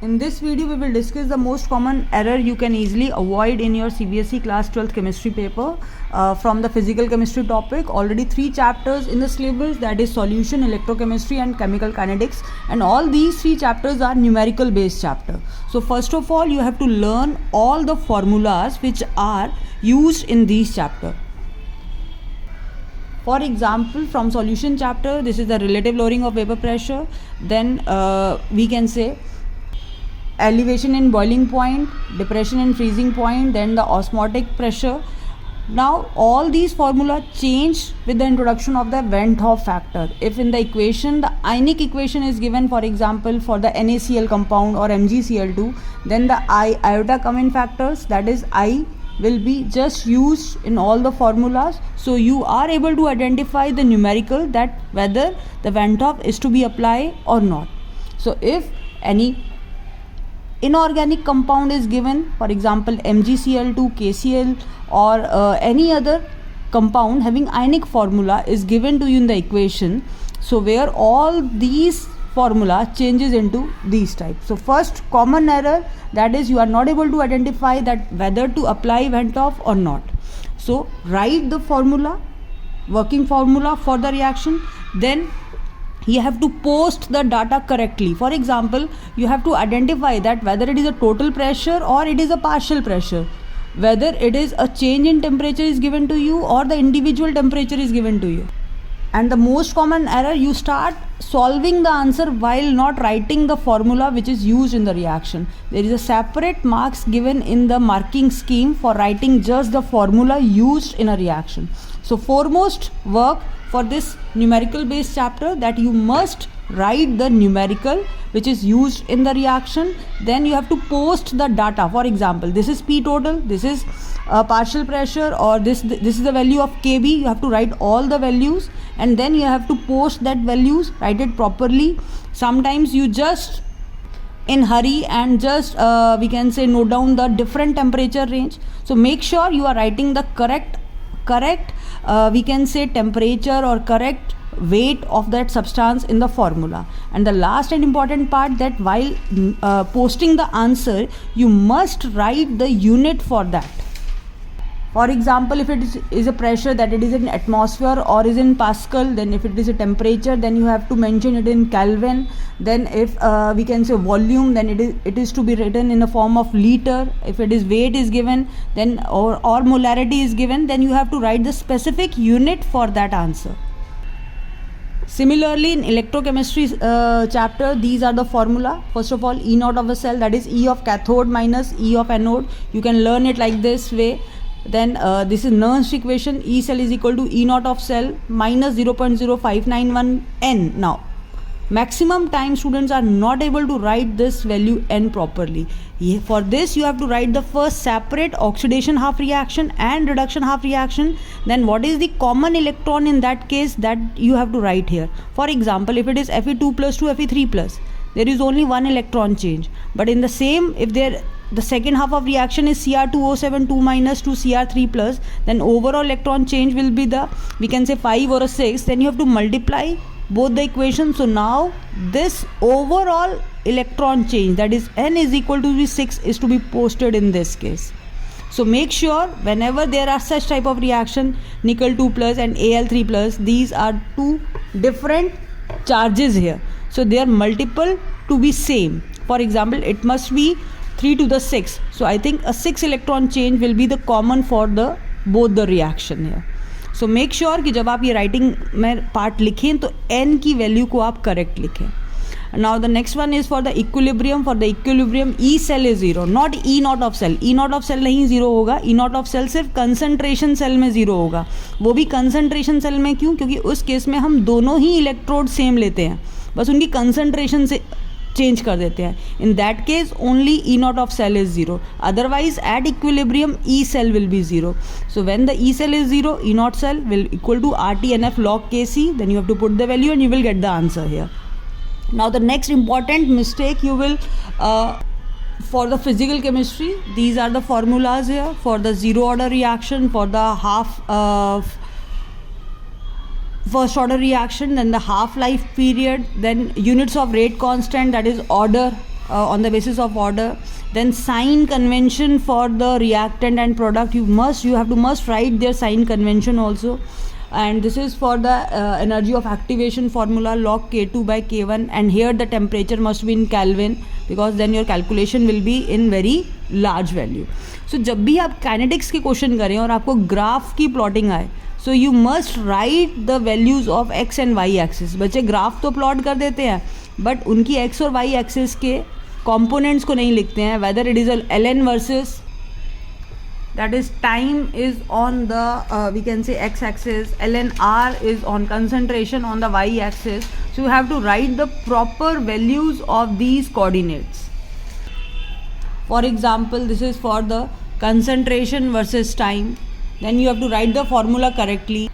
In this video, we will discuss the most common error you can easily avoid in your CBSE class 12th chemistry paper from the physical chemistry topic. Already 3 chapters in the syllabus, that is solution, electrochemistry and chemical kinetics, and all these 3 chapters are numerical based chapter. So first of all, you have to learn all the formulas which are used in these chapter. For example, from solution chapter, this is the relative lowering of vapor pressure. Then we can say elevation in boiling point, depression in freezing point, then the osmotic pressure. Now all these formula change with the introduction of the Van 't Hoff factor. If in the equation the ionic equation is given, for example for the NaCl compound or MgCl2, then the iota come in factors, that is I will be just used in all the formulas, so you are able to identify the numerical that whether the Van 't Hoff is to be applied or not. So if any inorganic compound is given, for example MgCl2, KCl or any other compound having ionic formula is given to you in the equation, so where all these formula changes into these types. So first common error, that is you are not able to identify that whether to apply Van 't Hoff or not. So write the formula, working formula for the reaction, then you have to post the data correctly. For example, you have to identify that whether it is a total pressure or it is a partial pressure, whether it is a change in temperature is given to you or the individual temperature is given to you. And the most common error, you start solving the answer while not writing the formula which is used in the reaction. There is a separate marks given in the marking scheme for writing just the formula used in a reaction. So foremost work for this numerical based chapter, that you must write the numerical which is used in the reaction. Then you have to post the data. For example, this is P total, this is partial pressure, or this is the value of Kb. You have to write all the values and then you have to post that values, write it properly. Sometimes you just in hurry and just we can say note down the different temperature range. So make sure you are writing the correct we can say temperature or correct weight of that substance in the formula. And the last and important part, that while posting the answer, you must write the unit for that. For example, if it is a pressure, that it is in atmosphere or is in Pascal. Then if it is a temperature, then you have to mention it in Kelvin. Then if we can say volume, then it is to be written in the form of liter. If it is weight is given, then or molarity is given, then you have to write the specific unit for that answer. Similarly, in electrochemistry chapter, these are the formula. First of all, E naught of a cell, that is E of cathode minus E of anode. You can learn it like this way. Then this is Nernst equation, E cell is equal to E naught of cell minus 0.0591 n. Now maximum time students are not able to write this value n properly. For this you have to write the first separate oxidation half reaction and reduction half reaction. Then what is the common electron in that case, that you have to write here. For example, if it is Fe2 plus to Fe3 plus, there is only one electron change. But in the same, if the second half of reaction is Cr2O7 2 minus to Cr3 plus, then overall electron change will be the, we can say 5 or a 6. Then you have to multiply both the equations. So now this overall electron change, that is n is equal to 6, is to be posted in this case. So make sure whenever there are such type of reaction, nickel 2 plus and Al3 plus, these are two different charges here, so they are multiple to be same. For example, it must be 3 to the 6. So I think a 6 electron change will be the common for the both the reaction here. So make sure कि जब आप ये writing में part लिखें तो n की value को आप correct लिखें. Now the next one is for the equilibrium. For the equilibrium, E cell is 0, not E naught of cell. E naught of cell नहीं 0 होगा. E naught of cell सिर्फ concentration cell में 0 होगा. वो भी concentration cell में क्यों? क्योंकि उस केस में हम दोनों ही electrode same लेते हैं, बस उनकी concentration से चेंज कर देते हैं. In that case only E naught of cell is 0. Otherwise at equilibrium E cell will be 0. So when the E cell is 0, E naught cell will equal to RTNF log Kc. Then you have to put the value and you will get the answer here. Now the next important mistake you will for the physical chemistry, these are the formulas here for the zero order reaction, for the half first order reaction, then the half life period, then units of rate constant, that is order, on the basis of order. Then sign convention for the reactant and product, you have to write their sign convention also. And this is for the energy of activation formula, log K2 by K1, and here the temperature must be in Kelvin because then your calculation will be in very large value. So जब भी आप kinetics के question करें और आपको graph की plotting आए, so you must write the values of x and y axis. बच्चे ग्राफ तो प्लॉट कर देते हैं बट उनकी एक्स और वाई एक्सिस के कंपोनेंट्स को नहीं लिखते हैं. Whether it is l n versus, that is time is on the we can say x axis, lnr is on concentration on the y axis. So you have to write the proper values of these coordinates. For example, this is for the concentration versus time, then you have to write the formula correctly.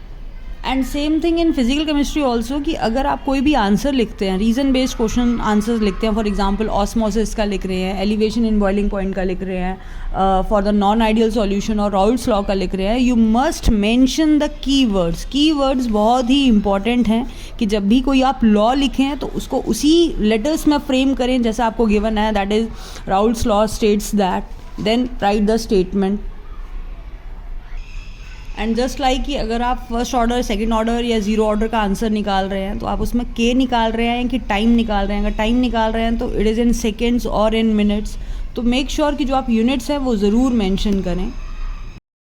And same thing in physical chemistry also कि अगर आप कोई भी answer लिखते हैं, reason based question answers लिखते हैं, for example osmosis का लिख रहे हैं, एलिवेशन इन बॉइलिंग पॉइंट का लिख रहे हैं, for the non ideal solution और राउल्ट्स लॉ का लिख रहे हैं, you must mention the keywords. Keywords बहुत ही इंपॉर्टेंट हैं कि जब भी कोई आप लॉ लिखें तो उसको उसी लेटर्स में फ्रेम करें जैसा आपको गिवन है. That is Raoult's law states that, then write the statement. And just like कि अगर आप फर्स्ट ऑर्डर, सेकंड ऑर्डर या जीरो ऑर्डर का आंसर निकाल रहे हैं तो आप उसमें के निकाल रहे हैं कि टाइम निकाल रहे हैं. अगर टाइम निकाल रहे हैं तो इट इज़ इन सेकेंड्स और इन मिनट्स. तो मेक श्योर कि जो आप यूनिट्स हैं वो ज़रूर मेंशन करें.